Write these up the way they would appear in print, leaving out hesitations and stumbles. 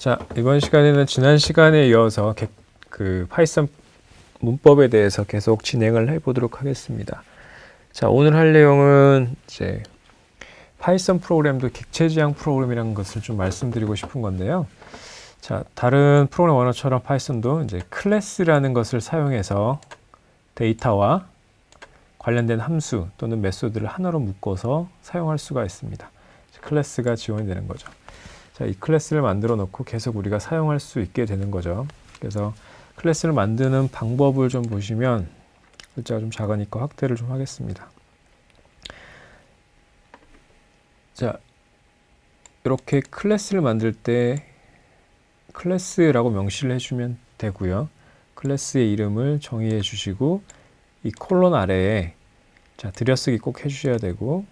자, 이번 시간에는 지난 시간에 이어서 파이썬 문법에 대해서 계속 진행을 해보도록 하겠습니다. 자, 오늘 할 내용은 이제 파이썬 프로그램도 객체 지향 프로그램이라는 것을 좀 말씀드리고 싶은 건데요. 자, 다른 프로그램 언어처럼 파이썬도 이제 클래스라는 것을 사용해서 데이터와 관련된 함수 또는 메소드를 하나로 묶어서 사용할 수가 있습니다. 클래스가 지원이 되는 거죠. 자, 이 클래스를 만들어 놓고 계속 우리가 사용할 수 있게 되는 거죠. 그래서 클래스를 만드는 방법을 좀 보시면 글자가 좀 작으니까 확대를 좀 하겠습니다. 자, 이렇게 클래스를 만들 때 클래스라고 명시를 해주면 되고요. 클래스의 이름을 정의해 주시고 이 콜론 아래에 자, 들여쓰기 꼭 해주셔야 되고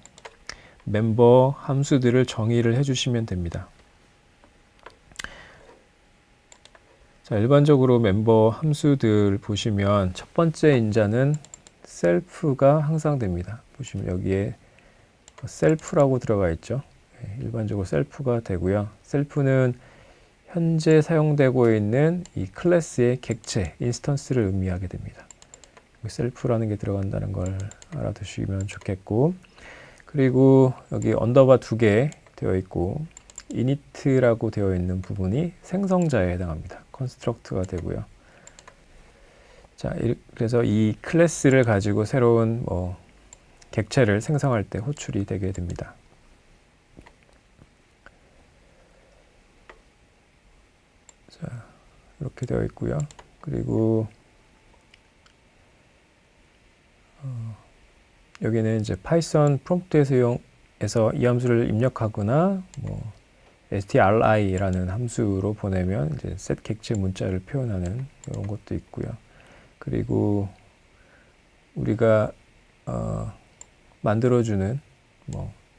멤버 함수들을 정의를 해주시면 됩니다. 자, 일반적으로 멤버 함수들 보시면 첫 번째 인자는 셀프가 항상 됩니다. 보시면 여기에 셀프라고 들어가 있죠. 일반적으로 셀프가 되고요. 셀프는 현재 사용되고 있는 이 클래스의 객체, 인스턴스를 의미하게 됩니다. 셀프라는 게 들어간다는 걸 알아두시면 좋겠고, 그리고 여기 언더바 2개 되어 있고 init라고 되어 있는 부분이 생성자에 해당합니다. 컨스트럭트가 되고요. 자, 그래서 이 클래스를 가지고 새로운 객체를 생성할 때 호출이 되게 됩니다. 자, 이렇게 되어 있고요. 그리고 여기는 이제 파이썬 프롬프트에서 이 함수를 입력하거나 str이라는 함수로 보내면 이제 set 객체 문자를 표현하는 이런 것도 있고요. 그리고 우리가 만들어주는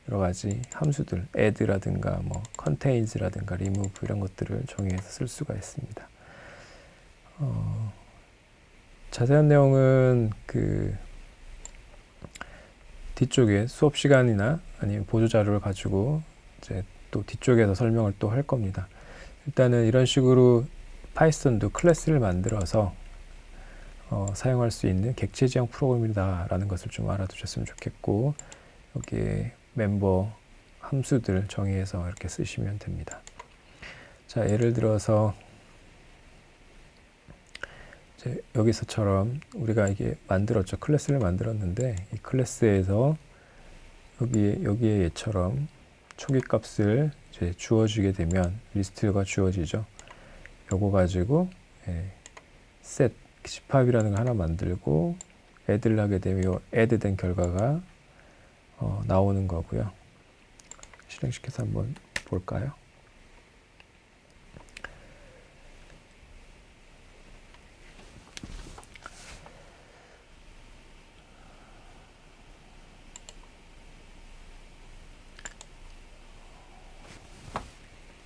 여러 가지 함수들, add라든가 contains라든가 remove 이런 것들을 정의해서 쓸 수가 있습니다. 자세한 내용은 뒤쪽에 수업 시간이나 아니면 보조 자료를 가지고 이제 또 뒤쪽에서 설명을 또 할 겁니다. 일단은 이런 식으로 파이썬도 클래스를 만들어서 사용할 수 있는 객체 지향 프로그램이다라는 것을 좀 알아두셨으면 좋겠고, 여기에 멤버 함수들 정의해서 이렇게 쓰시면 됩니다. 자, 예를 들어서 여기서처럼 우리가 이게 만들었죠. 클래스를 만들었는데 이 클래스에서 여기에 얘처럼 초기 값을 이제 주어주게 되면 리스트가 주어지죠. 요거 가지고 set 집합이라는 걸 하나 만들고 add를 하게 되면 요 add 된 결과가 나오는 거고요. 실행시켜서 한번 볼까요?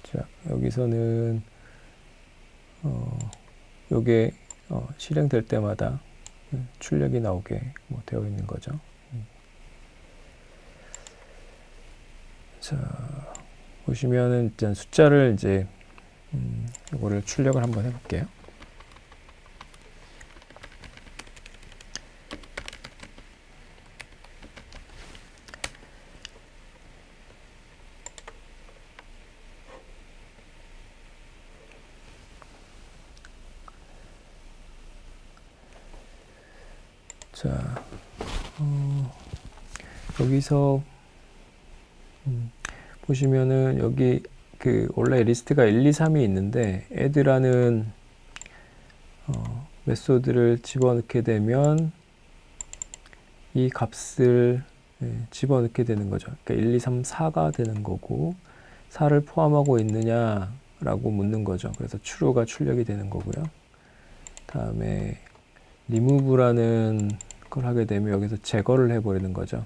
자, 여기서는 요게 실행될 때마다 출력이 나오게 되어 있는 거죠. 자, 보시면은 일단 숫자를 이제 이거를 출력을 한번 해볼게요. 자, 여기서 보시면은 여기 원래 리스트가 1, 2, 3이 있는데 add라는 메소드를 집어넣게 되면 이 값을 집어넣게 되는 거죠. 그러니까 1, 2, 3, 4가 되는 거고 4를 포함하고 있느냐라고 묻는 거죠. 그래서 true가 출력이 되는 거고요. 다음에 remove라는 걸 하게 되면 여기서 제거를 해버리는 거죠.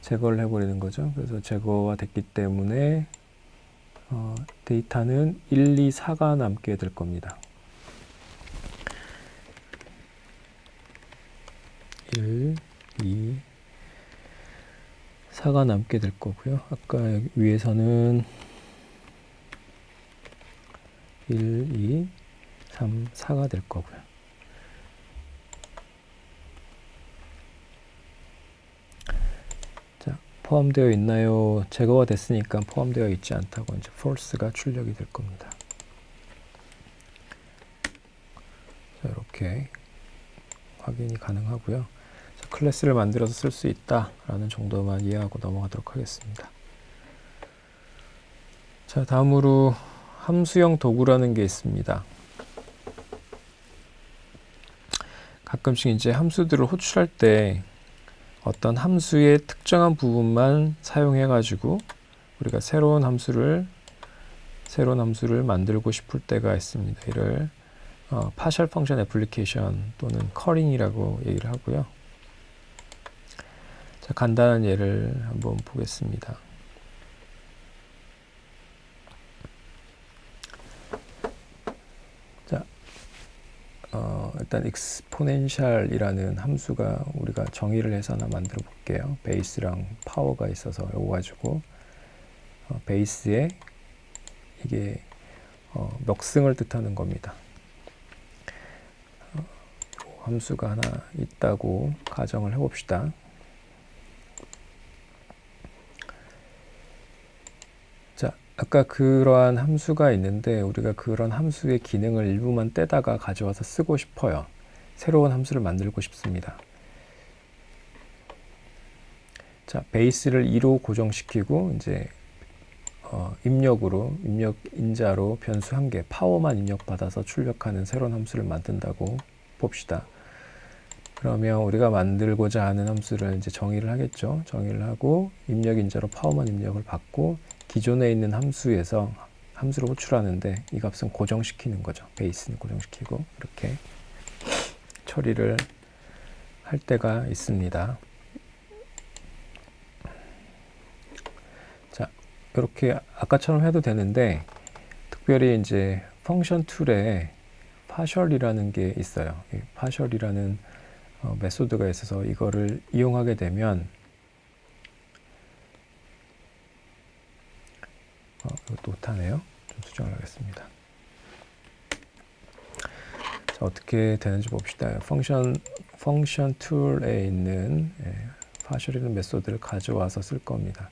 제거를 해버리는 거죠. 그래서 제거가 됐기 때문에 데이터는 1, 2, 4가 남게 될 겁니다. 1, 2, 4가 남게 될 거고요. 아까 여기 위에서는 1, 2, 3, 4가 될 거고요. 자, 포함되어 있나요? 제거가 됐으니까 포함되어 있지 않다고 이제 false가 출력이 될 겁니다. 자, 이렇게 확인이 가능하고요. 자, 클래스를 만들어서 쓸 수 있다라는 정도만 이해하고 넘어가도록 하겠습니다. 자, 다음으로 함수형 도구라는 게 있습니다. 가끔씩 이제 함수들을 호출할 때 어떤 함수의 특정한 부분만 사용해 가지고 우리가 새로운 함수를 만들고 싶을 때가 있습니다. 이를 partial function application 또는 calling이라고 얘기를 하고요. 자, 간단한 예를 한번 보겠습니다. 자, 일단 exponential이라는 함수가 우리가 정의를 해서 하나 만들어 볼게요. 베이스랑 파워가 있어서 이거 가지고 베이스에 이게 멱승을 뜻하는 겁니다. 함수가 하나 있다고 가정을 해봅시다. 자, 아까 그러한 함수가 있는데 우리가 그런 함수의 기능을 일부만 떼다가 가져와서 쓰고 싶어요. 새로운 함수를 만들고 싶습니다. 자, 베이스를 2로 고정시키고 이제 입력 인자로 변수 한 개, 파워만 입력받아서 출력하는 새로운 함수를 만든다고 봅시다. 그러면 우리가 만들고자 하는 함수를 이제 정의를 하겠죠. 정의를 하고 입력 인자로 파워만 입력을 받고 기존에 있는 함수에서 함수를 호출하는데 이 값은 고정시키는 거죠. 베이스는 고정시키고 이렇게 처리를 할 때가 있습니다. 자, 이렇게 아까처럼 해도 되는데 특별히 이제 펑션 툴에 partial이라는 게 있어요. 이 partial이라는 메소드가 있어서 이거를 이용하게 되면 이것도 못하네요. 좀 수정을 하겠습니다. 자, 어떻게 되는지 봅시다. 펑션 툴에 있는 partial이라는 메소드를 가져와서 쓸 겁니다.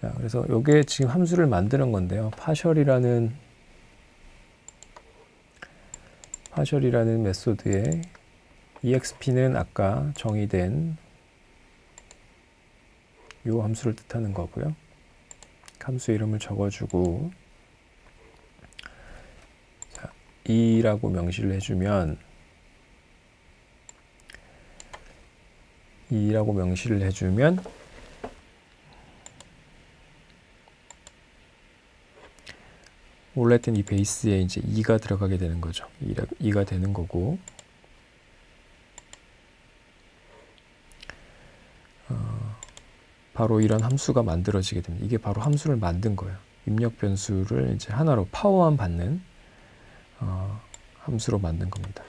자, 그래서 이게 지금 함수를 만드는 건데요. partial이라는 메소드에 exp는 아까 정의된 이 함수를 뜻하는 거고요. 함수 이름을 적어주고 자, 2라고 명시를 해주면 원래 했던 이 베이스에 이제 2가 들어가게 되는 거죠. 2가 되는 거고 바로 이런 함수가 만들어지게 됩니다. 이게 바로 함수를 만든 거예요. 입력 변수를 이제 하나로 파워만 받는 함수로 만든 겁니다.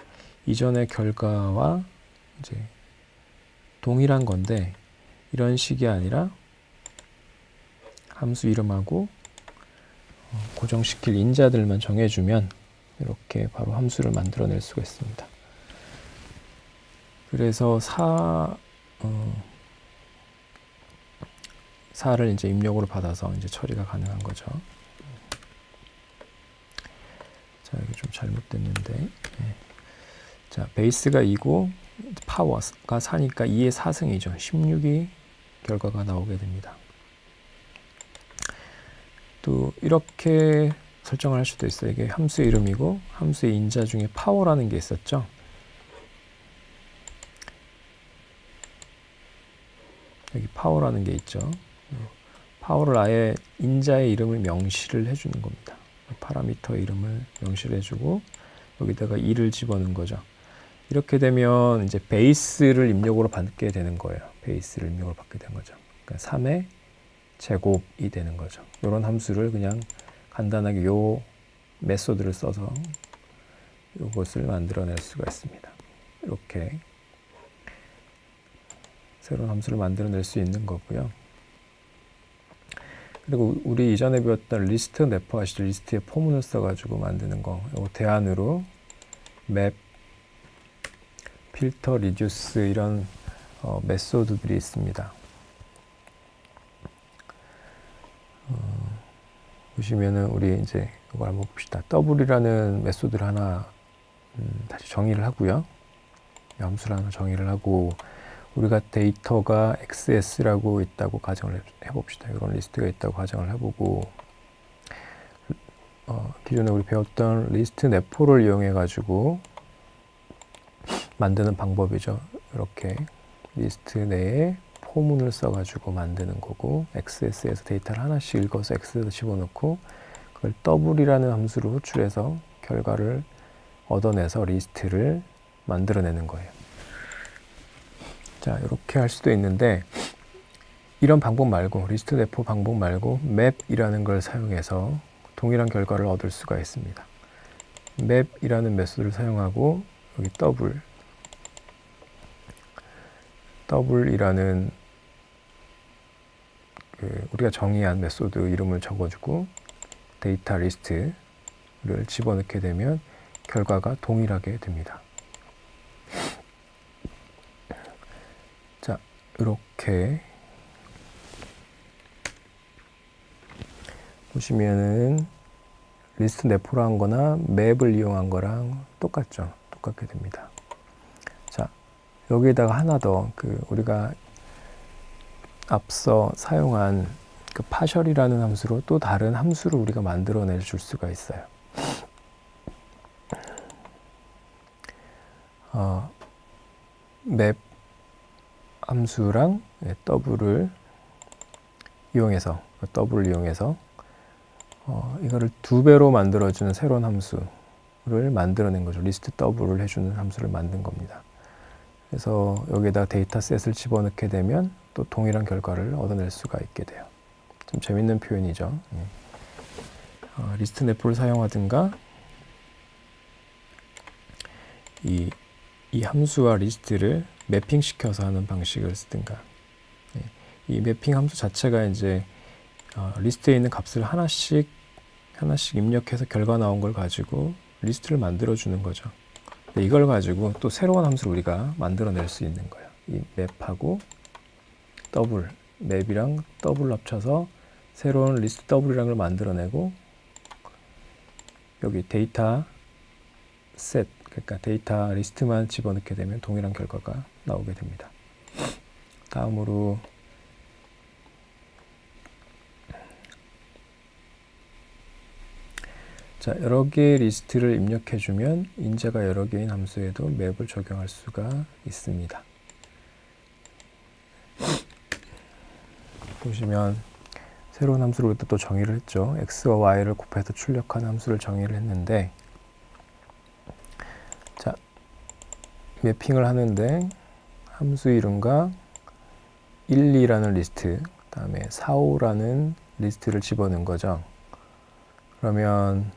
이전의 결과와 이제 동일한 건데 이런 식이 아니라 함수 이름하고 고정시킬 인자들만 정해주면 이렇게 바로 함수를 만들어낼 수가 있습니다. 그래서 4를 이제 입력으로 받아서 이제 처리가 가능한 거죠. 자, 이게 좀 잘못됐는데. 네. 자, 베이스가 2고 파워가 4니까 2의 4승이죠. 16이 결과가 나오게 됩니다. 또 이렇게 설정을 할 수도 있어요. 이게 함수의 이름이고 함수의 인자 중에 파워라는 게 있었죠. 여기 파워라는 게 있죠. 파워를 아예 인자의 이름을 명시를 해주는 겁니다. 파라미터 이름을 명시를 해주고 여기다가 2를 집어넣은 거죠. 이렇게 되면 이제 베이스를 입력으로 받게 되는 거예요. 베이스를 입력으로 받게 된 거죠. 그러니까 3의 제곱이 되는 거죠. 이런 함수를 그냥 간단하게 요 메소드를 써서 이것을 만들어낼 수가 있습니다. 이렇게 새로운 함수를 만들어낼 수 있는 거고요. 그리고 우리 이전에 배웠던 리스트 래퍼 아시죠? 리스트에 포문을 써가지고 만드는 거. 요 대안으로 맵, 필터, 리듀스 이런 메소드들이 있습니다. 보시면은 우리 이제 이거 한번 봅시다. 더블이라는 메소드를 하나 다시 정의를 하고요. 함수를 하나 정의를 하고 우리가 데이터가 XS라고 있다고 가정을 해봅시다. 이런 리스트가 있다고 가정을 해보고 기존에 우리 배웠던 리스트 내포를 이용해 가지고 만드는 방법이죠. 이렇게 리스트 내에 포문을 써가지고 만드는 거고 XS에서 데이터를 하나씩 읽어서 X에다 집어넣고 그걸 더블이라는 함수로 호출해서 결과를 얻어내서 리스트를 만들어내는 거예요. 자, 이렇게 할 수도 있는데 이런 방법 말고 리스트 내포 방법 말고 맵이라는 걸 사용해서 동일한 결과를 얻을 수가 있습니다. 맵이라는 메소드를 사용하고 여기 더블이라는 우리가 정의한 메소드 이름을 적어주고 데이터 리스트를 집어넣게 되면 결과가 동일하게 됩니다. 자, 이렇게 보시면은 리스트 내포로 한 거나 맵을 이용한 거랑 똑같죠. 똑같게 됩니다. 자, 여기에다가 하나 더 우리가 앞서 사용한 그 파셜이라는 함수로 또 다른 함수를 우리가 만들어내 줄 수가 있어요. 맵 함수랑 더블을 이용해서 이거를 2배로 만들어주는 새로운 함수를 만들어낸 거죠. 리스트 더블을 해주는 함수를 만든 겁니다. 그래서 여기에다 데이터셋을 집어넣게 되면 또 동일한 결과를 얻어낼 수가 있게 돼요. 좀 재밌는 표현이죠. 리스트 내포를 사용하든가 이 함수와 리스트를 매핑시켜서 하는 방식을 쓰든가 이 매핑 함수 자체가 이제 리스트에 있는 값을 하나씩 입력해서 결과 나온 걸 가지고 리스트를 만들어 주는 거죠. 이걸 가지고 또 새로운 함수를 우리가 만들어낼 수 있는 거예요. 이 맵하고 맵이랑 더블 합쳐서 새로운 리스트 더블이라는 걸 만들어내고 여기 데이터 셋, 그러니까 데이터 리스트만 집어넣게 되면 동일한 결과가 나오게 됩니다. 다음으로 자, 여러 개의 리스트를 입력해주면 인자가 여러 개인 함수에도 맵을 적용할 수가 있습니다. 보시면 새로운 함수를 또 정의를 했죠. x와 y를 곱해서 출력한 함수를 정의를 했는데 자, 매핑을 하는데 함수 이름과 1, 2라는 리스트, 그 다음에 4, 5라는 리스트를 집어넣은 거죠. 그러면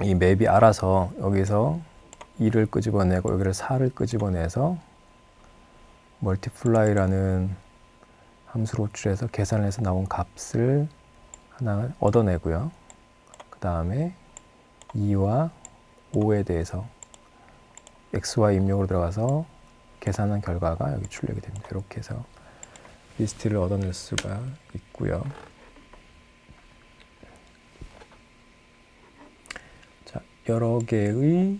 이 맵이 알아서 여기서 2를 끄집어내고 여기를 4를 끄집어내서 multiply라는 함수로 호출해서 계산해서 나온 값을 하나 얻어내고요. 그 다음에 2와 5에 대해서 xy 입력으로 들어가서 계산한 결과가 여기 출력이 됩니다. 이렇게 해서 리스트를 얻어낼 수가 있고요. 자, 여러 개의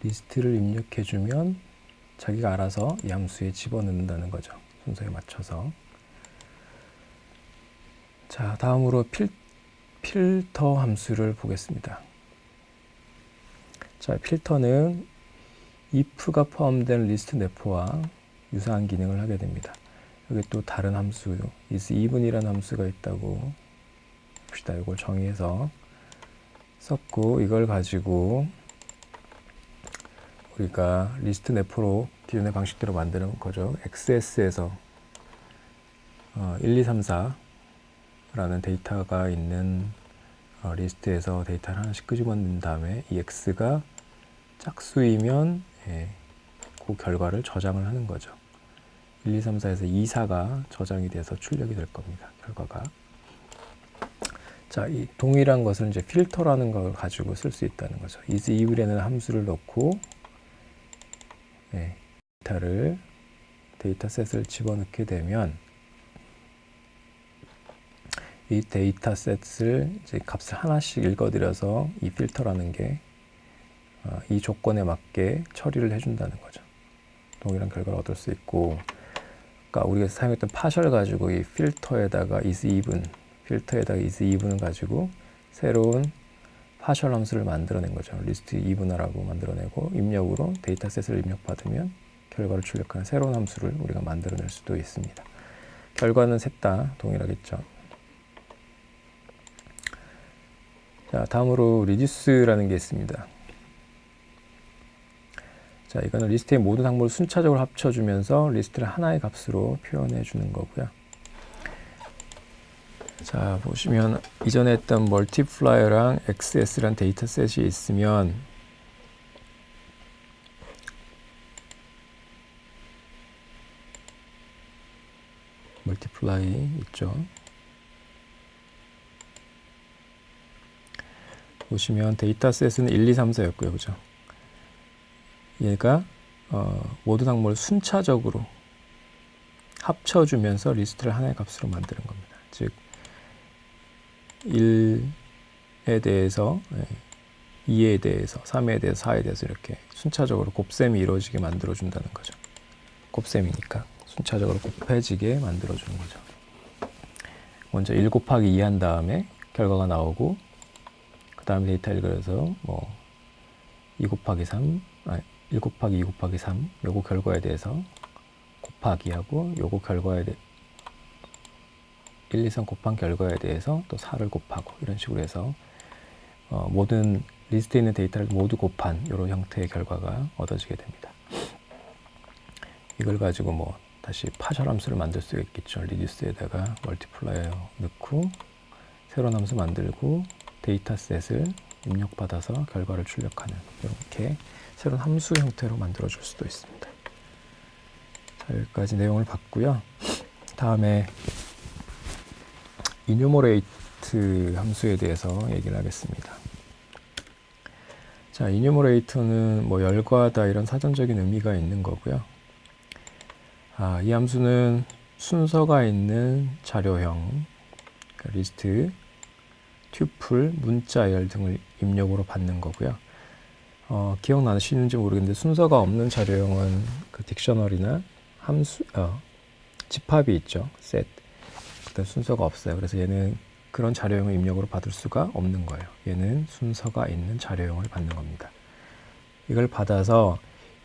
리스트를 입력해주면 자기가 알아서 이 함수에 집어넣는다는 거죠. 순서에 맞춰서. 자, 다음으로 필터 함수를 보겠습니다. 자, 필터는 if가 포함된 리스트 내포와 유사한 기능을 하게 됩니다. 여기 또 다른 함수, isEven이라는 함수가 있다고 봅시다. 이걸 정의해서 썼고 이걸 가지고 우리가 리스트 내포로 기존의 방식대로 만드는 거죠. XS에서 1, 2, 3, 4라는 데이터가 있는 리스트에서 데이터를 하나씩 끄집어낸 다음에 이 X가 짝수이면 그 결과를 저장을 하는 거죠. 1, 2, 3, 4에서 2, 4가 저장이 돼서 출력이 될 겁니다. 결과가. 자, 이 동일한 것을 이제 필터라는 걸 가지고 쓸 수 있다는 거죠. is even이라는 함수를 넣고 데이터셋을 집어넣게 되면 이 데이터셋을 이제 값을 하나씩 읽어들여서 이 필터라는 게 이 조건에 맞게 처리를 해준다는 거죠. 동일한 결과를 얻을 수 있고, 그러니까 우리가 사용했던 파셜 가지고 이 필터에다가 is even, 필터에다가 is even을 가지고 새로운 파셜 함수를 만들어낸 거죠. 리스트 even이라고 만들어내고 입력으로 데이터셋을 입력받으면 결과를 출력하는 새로운 함수를 우리가 만들어낼 수도 있습니다. 결과는 셋 다 동일하겠죠. 자, 다음으로 reduce라는 게 있습니다. 자, 이거는 리스트의 모든 항목을 순차적으로 합쳐주면서 리스트를 하나의 값으로 표현해 주는 거고요. 자, 보시면 이전에 했던 multiplier랑 XS라는 데이터셋이 있으면 multiply 있죠. 보시면 데이터셋은 1, 2, 3, 4였고요. 그죠? 얘가 모든 항목을 순차적으로 합쳐주면서 리스트를 하나의 값으로 만드는 겁니다. 즉 1에 대해서 2에 대해서 3에 대해서 4에 대해서 이렇게 순차적으로 곱셈이 이루어지게 만들어준다는 거죠. 곱셈이니까 순차적으로 곱해지게 만들어주는 거죠. 먼저 1 곱하기 2 한 다음에 결과가 나오고 그 다음에 데이터를 그려서 뭐 2 곱하기 3 1 곱하기 2 곱하기 3 요거 결과에 대해서 곱하기 하고 요거 결과에 1, 2, 3 곱한 결과에 대해서 또 4를 곱하고 이런 식으로 해서 모든 리스트에 있는 데이터를 모두 곱한 이런 형태의 결과가 얻어지게 됩니다. 이걸 가지고 뭐 다시 파셜 함수를 만들 수가 있겠죠. 리듀스에다가 멀티플라이어 넣고 새로운 함수 만들고 데이터셋을 입력받아서 결과를 출력하는 이렇게 새로운 함수 형태로 만들어 줄 수도 있습니다. 자, 여기까지 내용을 봤고요. 다음에 enumerate 함수에 대해서 얘기를 하겠습니다. 자, enumerate는 뭐 열거하다 이런 사전적인 의미가 있는 거고요. 이 함수는 순서가 있는 자료형, 그러니까 리스트, 튜플, 문자열 등을 입력으로 받는 거고요. 기억나시는지 모르겠는데 순서가 없는 자료형은 그 딕셔너리나 함수, 집합이 있죠. 셋. 그때 순서가 없어요. 그래서 얘는 그런 자료형을 입력으로 받을 수가 없는 거예요. 얘는 순서가 있는 자료형을 받는 겁니다. 이걸 받아서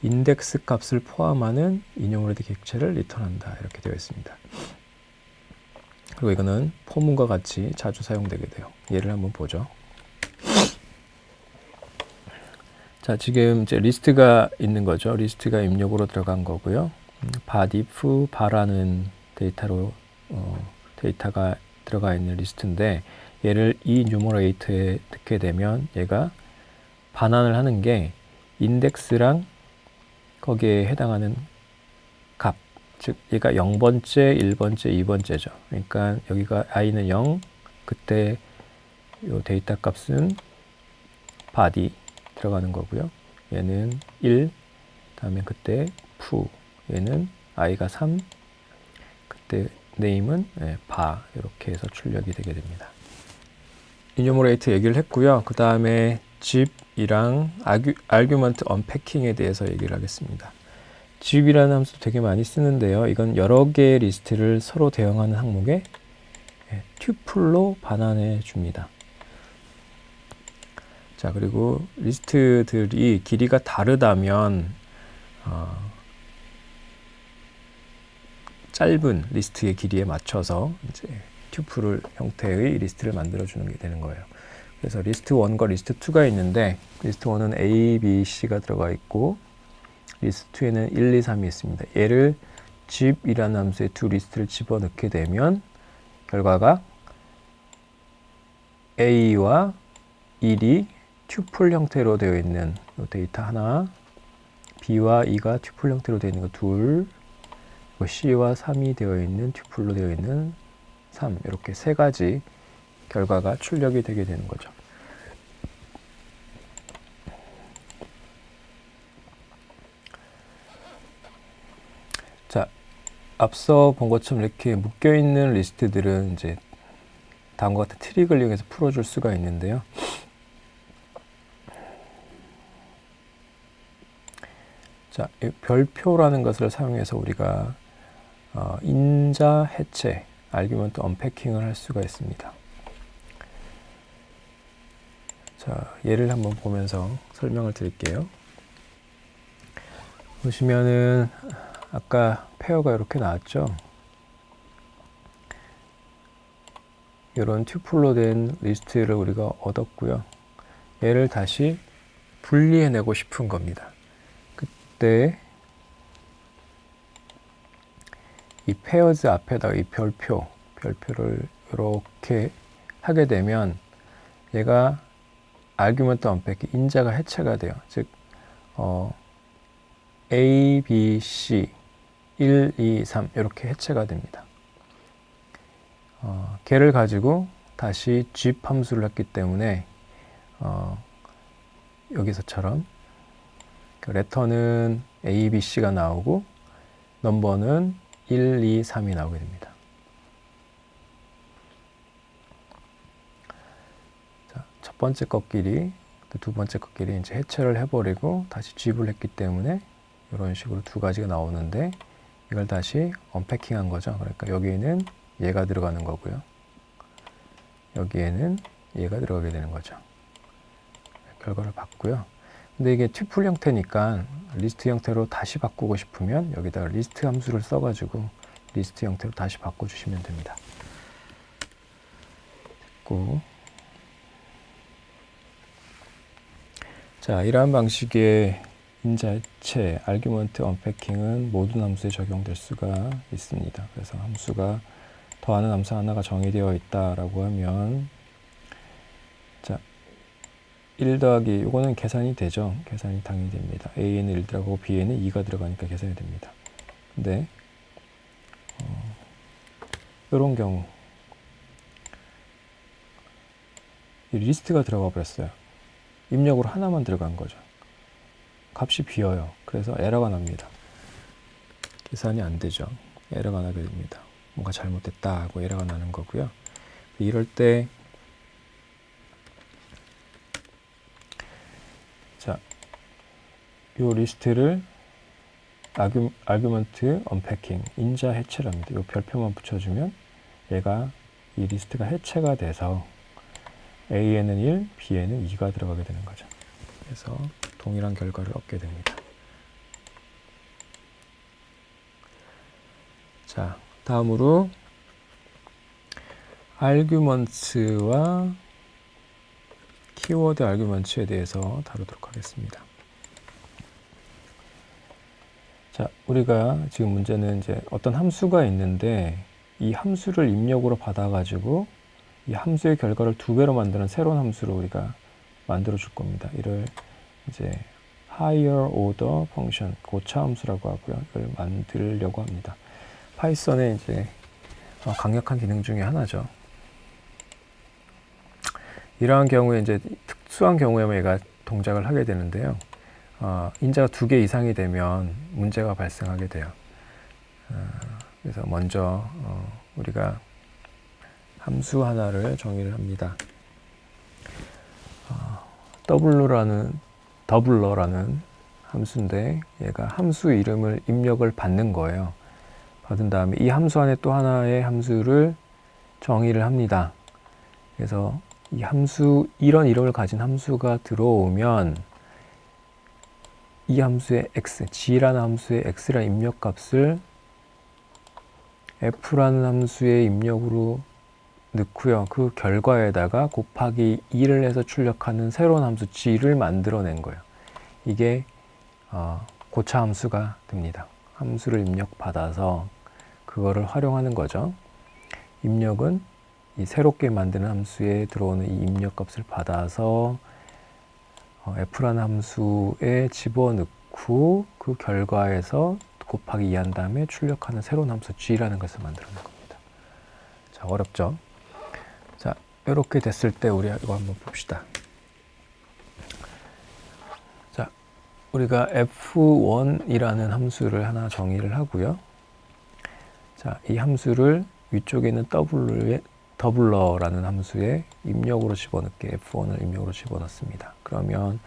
인덱스 값을 포함하는 인용으로된 객체를 리턴한다. 이렇게 되어 있습니다. 그리고 이거는 포문과 같이 자주 사용되게 돼요. 예를 한번 보죠. 자, 지금 이제 리스트가 있는 거죠. 리스트가 입력으로 들어간 거고요. if 바라는 데이터가 들어가 있는 리스트인데 얘를 enumerate에 넣게 되면 얘가 반환을 하는 게 인덱스랑 거기에 해당하는 값, 즉 얘가 0번째, 1번째, 2번째죠. 그러니까 여기가 i는 0, 그때 요 데이터 값은 body 들어가는 거고요. 얘는 1, 다음에 그때 foo, 얘는 i가 3, 그때 name은 바 이렇게 해서 출력이 되게 됩니다. enumerate 얘기를 했고요. 그 다음에 zip이랑 argument unpacking에 대해서 얘기를 하겠습니다. zip이라는 함수 되게 많이 쓰는데요. 이건 여러 개의 리스트를 서로 대응하는 항목에 튜플로 반환해 줍니다. 자, 그리고 리스트들이 길이가 다르다면 짧은 리스트의 길이에 맞춰서 이제 튜플 형태의 리스트를 만들어 주는 게 되는 거예요. 그래서 리스트 1과 리스트 2가 있는데 리스트 1은 A, B, C가 들어가 있고 리스트 2에는 1, 2, 3이 있습니다. 얘를 zip이라는 함수에 두 리스트를 집어넣게 되면 결과가 A와 1이 튜플 형태로 되어 있는 이 데이터 하나, B와 2가 튜플 형태로 되어 있는 거 둘, 그리고 C와 3이 되어 있는 튜플로 되어 있는 3, 이렇게 세 가지 결과가 출력이 되게 되는 거죠. 자, 앞서 본 것처럼 이렇게 묶여 있는 리스트들은 이제 다음과 같은 트릭을 이용해서 풀어줄 수가 있는데요. 자, 이 별표라는 것을 사용해서 우리가 인자 해체, 아규먼트 언패킹을 할 수가 있습니다. 자, 예를 한번 보면서 설명을 드릴게요. 보시면은 아까 페어가 이렇게 나왔죠. 이런 튜플로 된 리스트를 우리가 얻었고요. 얘를 다시 분리해내고 싶은 겁니다. 그때 이 페어즈 앞에다가 이 별표를 이렇게 하게 되면 얘가 아규먼트 언패킹, 인자가 해체가 돼요. 즉 A, B, C 1, 2, 3 이렇게 해체가 됩니다. 걔를 가지고 다시 zip 함수를 했기 때문에 여기서처럼 레터는 A, B, C가 나오고 넘버는 1, 2, 3이 나오게 됩니다. 자, 첫 번째 것끼리 두 번째 것끼리 이제 해체를 해버리고 다시 zip을 했기 때문에 이런 식으로 두 가지가 나오는데 이걸 다시 언패킹한 거죠. 그러니까 여기에는 얘가 들어가는 거고요. 여기에는 얘가 들어가게 되는 거죠. 결과를 봤고요. 근데 이게 튜플 형태니까 리스트 형태로 다시 바꾸고 싶으면 여기다가 리스트 함수를 써가지고 리스트 형태로 다시 바꿔주시면 됩니다. 됐고. 자, 이러한 방식의 인자해체, 아규먼트 언패킹은 모든 함수에 적용될 수가 있습니다. 그래서 함수가 더하는 함수 하나가 정의되어 있다라고 하면, 자, 1 더하기, 이거는 계산이 되죠. 계산이 당연히 됩니다. A에는 1 들어가고 B에는 2가 들어가니까 계산이 됩니다. 근데 이런 경우 이 리스트가 들어가 버렸어요. 입력으로 하나만 들어간 거죠. 값이 비어요. 그래서 에러가 납니다. 계산이 안 되죠. 에러가 나게 됩니다. 뭔가 잘못됐다 하고 에러가 나는 거고요. 이럴 때 자, 요 리스트를 아규먼트 언패킹, 인자 해체를 합니다. 요 별표만 붙여주면 얘가 이 리스트가 해체가 돼서 A에는 1, B에는 2가 들어가게 되는 거죠. 그래서 동일한 결과를 얻게 됩니다. 자, 다음으로 아규먼트와 키워드 아규먼트에 대해서 다루도록 하겠습니다. 자, 우리가 지금 문제는 이제 어떤 함수가 있는데 이 함수를 입력으로 받아가지고 이 함수의 결과를 2배로 만드는 새로운 함수로 우리가 만들어 줄 겁니다. 이를 이제 higher order function, 고차 함수라고 하고요. 이걸 만들려고 합니다. 파이썬의 이제 강력한 기능 중에 하나죠. 이러한 경우에 이제 특수한 경우에만 얘가 동작을 하게 되는데요. 인자가 2개 이상이 되면 문제가 발생하게 돼요. 그래서 먼저 우리가 함수 하나를 정의를 합니다. 더블러라는 함수인데 얘가 함수 이름을 입력을 받는 거예요. 받은 다음에 이 함수 안에 또 하나의 함수를 정의를 합니다. 그래서 이 함수, 이런 이름을 가진 함수가 들어오면 이 함수의 x, g라는 함수의 x라는 입력값을 f라는 함수의 입력으로 넣고요. 그 결과에다가 곱하기 2를 해서 출력하는 새로운 함수 g를 만들어낸 거예요. 이게 고차 함수가 됩니다. 함수를 입력받아서 그거를 활용하는 거죠. 입력은 이 새롭게 만드는 함수에 들어오는 이 입력값을 받아서 f라는 함수에 집어넣고 그 결과에서 곱하기 2 한 다음에 출력하는 새로운 함수 g라는 것을 만들어낸 겁니다. 자, 어렵죠? 자, 이렇게 됐을 때 우리 이거 한번 봅시다. 자, 우리가 f1이라는 함수를 하나 정의를 하고요. 자, 이 함수를 위쪽에 있는 더블러라는 함수에 입력으로 집어넣게 f1을 입력으로 집어넣습니다. 그러면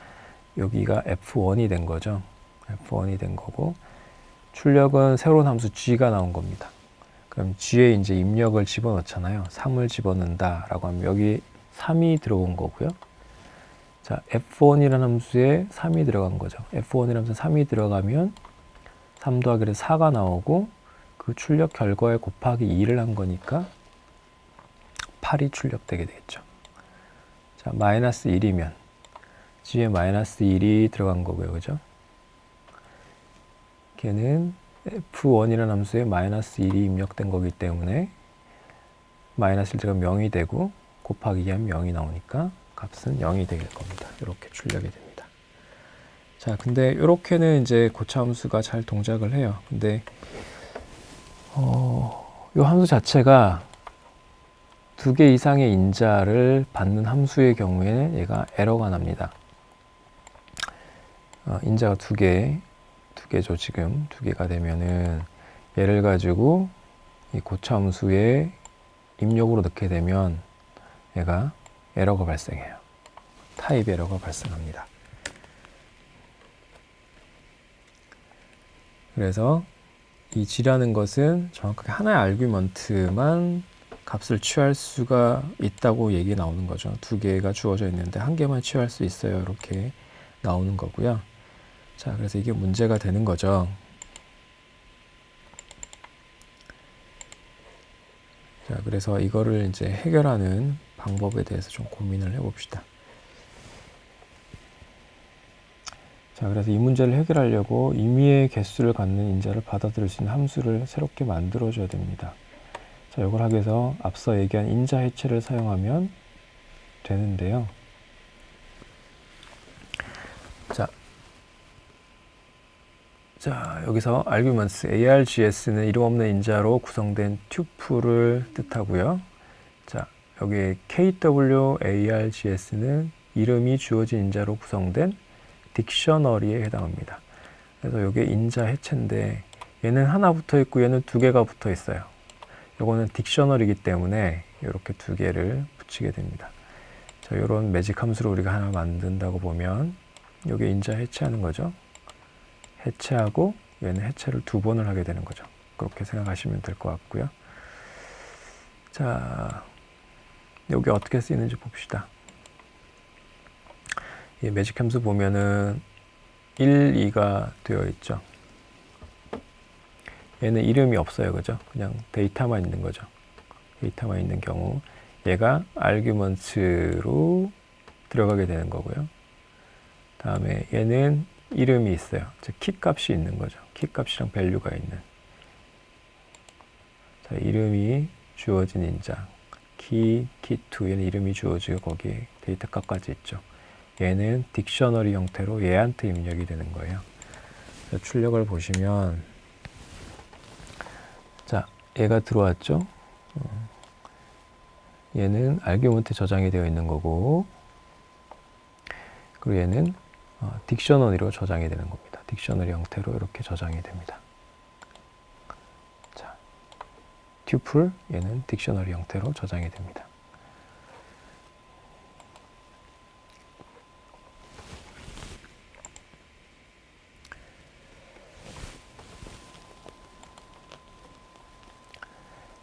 여기가 f1이 된 거죠. f1이 된 거고 출력은 새로운 함수 g가 나온 겁니다. 그럼 g에 이제 입력을 집어넣잖아요. 3을 집어넣는다라고 하면 여기 3이 들어온 거고요. 자, f1이라는 함수에 3이 들어간 거죠. f1이라는 함수에 3이 들어가면 3 더하기 4가 나오고 그 출력 결과에 곱하기 2를 한 거니까 8이 출력되게 되겠죠. 자, 마이너스 1이면 g에 마이너스 1이 들어간 거고요. 그죠? 걔는 f1이라는 함수에 마이너스 1이 입력된 거기 때문에 마이너스 1 들어가면 0이 되고 곱하기 2 하면 0이 나오니까 값은 0이 될 겁니다. 이렇게 출력이 됩니다. 자, 근데 이렇게는 이제 고차 함수가 잘 동작을 해요. 근데 이 함수 자체가 2개 이상의 인자를 받는 함수의 경우에는 얘가 에러가 납니다. 인자가 2개죠. 지금 2개가 되면은 얘를 가지고 이 고차 함수에 입력으로 넣게 되면 얘가 에러가 발생해요. 타입 에러가 발생합니다. 그래서 이 g라는 것은 정확하게 하나의 아규먼트만 값을 취할 수가 있다고 얘기 나오는 거죠. 2개가 주어져 있는데 1개만 취할 수 있어요. 이렇게 나오는 거고요. 자, 그래서 이게 문제가 되는 거죠. 자, 그래서 이거를 이제 해결하는 방법에 대해서 좀 고민을 해봅시다. 자, 그래서 이 문제를 해결하려고 임의의 개수를 갖는 인자를 받아들일 수 있는 함수를 새롭게 만들어줘야 됩니다. 자, 이걸 하기 위해서 앞서 얘기한 인자 해체를 사용하면 되는데요. 자, 여기서 arguments, args는 이름 없는 인자로 구성된 튜플을 뜻하고요. 자, 여기 kw, args는 이름이 주어진 인자로 구성된 딕셔너리에 해당합니다. 그래서 이게 인자 해체인데 얘는 하나 붙어 있고 얘는 2개가 붙어 있어요. 요거는 딕셔너리이기 때문에 이렇게 2개를 붙이게 됩니다. 자, 이런 매직 함수를 우리가 하나 만든다고 보면 이게 인자 해체하는 거죠. 해체하고 얘는 해체를 2번을 하게 되는 거죠. 그렇게 생각하시면 될 것 같고요. 자, 여기 어떻게 쓰이는지 봅시다. 이 매직 함수 보면은 1, 2가 되어 있죠. 얘는 이름이 없어요. 그죠? 그냥 데이터만 있는 거죠. 데이터만 있는 경우 얘가 arguments로 들어가게 되는 거고요. 다음에 얘는 이름이 있어요. 즉 키 값이 있는 거죠. 키 값이랑 밸류가 있는. 자, 이름이 주어진 인자. 키, 키2 얘는 이름이 주어지고 거기에 데이터 값까지 있죠. 얘는 딕셔너리 형태로 얘한테 입력이 되는 거예요. 자, 출력을 보시면 자, 얘가 들어왔죠. 얘는 아규먼트 저장이 되어 있는 거고 그리고 얘는 딕셔너리로 저장이 되는 겁니다. 딕셔너리 형태로 이렇게 저장이 됩니다. 자, 튜플 얘는 딕셔너리 형태로 저장이 됩니다.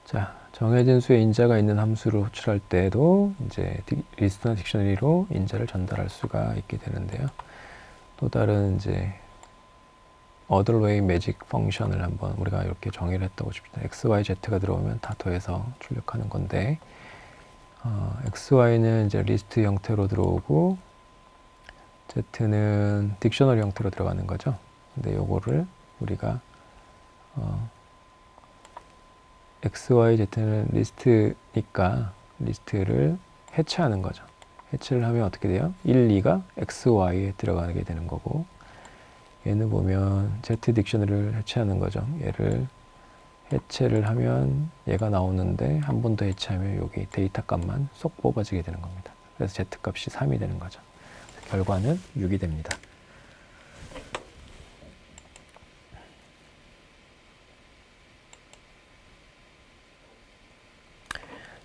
자, 정해진 수의 인자가 있는 함수를 호출할 때도 이제 리스트나 딕셔너리로 인자를 전달할 수가 있게 되는데요. 또 다른 이제 other way magic 펑션을 한번 우리가 이렇게 정의를 했다고 칩시다. x, y, z가 들어오면 다 더해서 출력하는 건데 x, y는 이제 리스트 형태로 들어오고 z는 딕셔너리 형태로 들어가는 거죠. 근데 요거를 우리가 x, y, z는 리스트니까 리스트를 해체하는 거죠. 해체를 하면 어떻게 돼요? 1, 2가 x, y에 들어가게 되는 거고 얘는 보면 Z 딕셔너리를 해체하는 거죠. 얘를 해체를 하면 얘가 나오는데 한 번 더 해체하면 여기 데이터 값만 쏙 뽑아지게 되는 겁니다. 그래서 Z 값이 3이 되는 거죠. 결과는 6이 됩니다.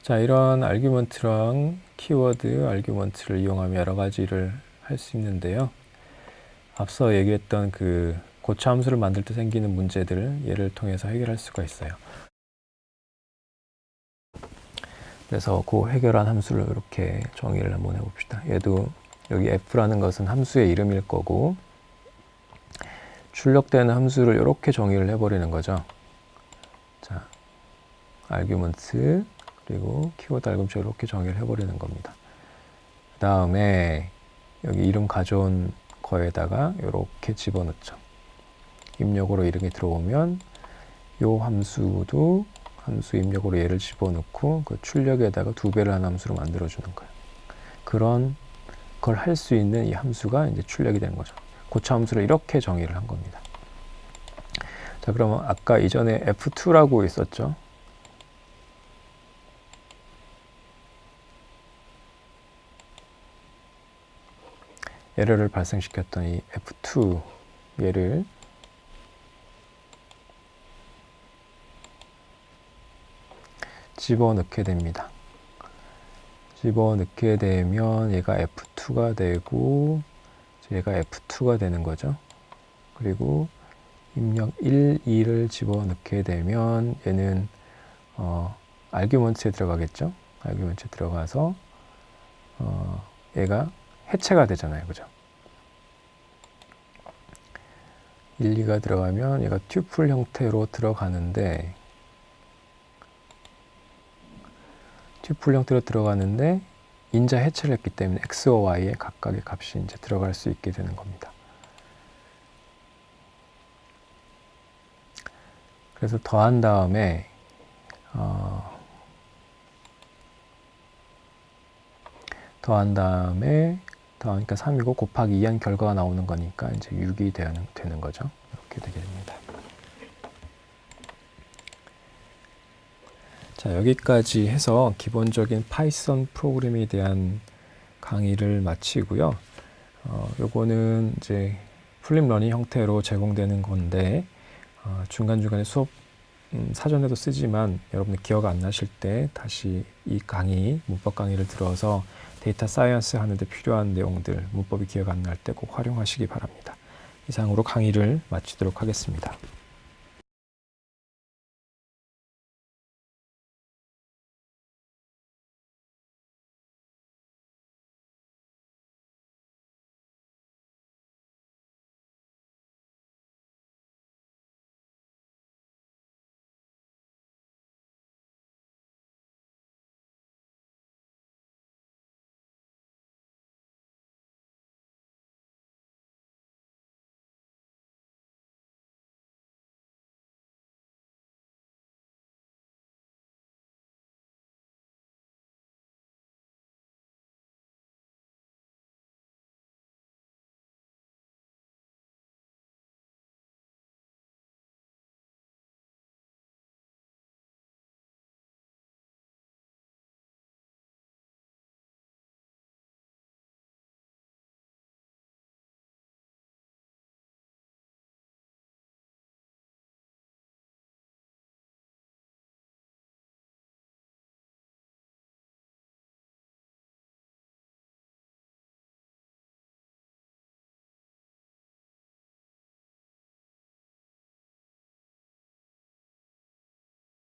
자, 이런 아규먼트랑 키워드 아규먼트를 이용하며 여러 가지를 할 수 있는데요. 앞서 얘기했던 그 고차 함수를 만들 때 생기는 문제들을 얘를 통해서 해결할 수가 있어요. 그래서 그 해결한 함수를 이렇게 정의를 한번 해봅시다. 얘도 여기 f라는 것은 함수의 이름일 거고 출력되는 함수를 이렇게 정의를 해버리는 거죠. 자, 아규먼트 그리고 키워드 알금처 이렇게 정의를 해버리는 겁니다. 그 다음에 여기 이름 가져온 거에다가 이렇게 집어넣죠. 입력으로 이름이 들어오면 요 함수도 함수 입력으로 얘를 집어넣고 그 출력에다가 2배를 한 함수로 만들어주는 거예요. 그런 걸 할 수 있는 이 함수가 이제 출력이 되는 거죠. 고차 함수를 이렇게 정의를 한 겁니다. 자, 그러면 아까 이전에 F2라고 있었죠. 에러를 발생시켰던 이 F2 얘를 집어넣게 됩니다. 집어넣게 되면 얘가 F2가 되고 얘가 F2가 되는 거죠. 그리고 입력 1, 2를 집어넣게 되면 얘는 아규먼트에 들어가겠죠. 아규먼트에 들어가서 얘가 해체가 되잖아요. 그죠? 1, 2가 들어가면 얘가 튜플 형태로 들어가는데 인자 해체를 했기 때문에 x와 y의 각각의 값이 이제 들어갈 수 있게 되는 겁니다. 그래서 더한 다음에 더하니까 3이고 곱하기 2한 결과가 나오는 거니까 이제 6이 되는 거죠. 이렇게 되게 됩니다. 자, 여기까지 해서 기본적인 파이썬 프로그램에 대한 강의를 마치고요. 요거는 이제 풀립 러닝 형태로 제공되는 건데 중간중간에 수업 사전에도 쓰지만 여러분들 기억 안 나실 때 다시 이 강의, 문법 강의를 들어서 데이터 사이언스 하는데 필요한 내용들, 문법이 기억 안 날 때 꼭 활용하시기 바랍니다. 이상으로 강의를 마치도록 하겠습니다.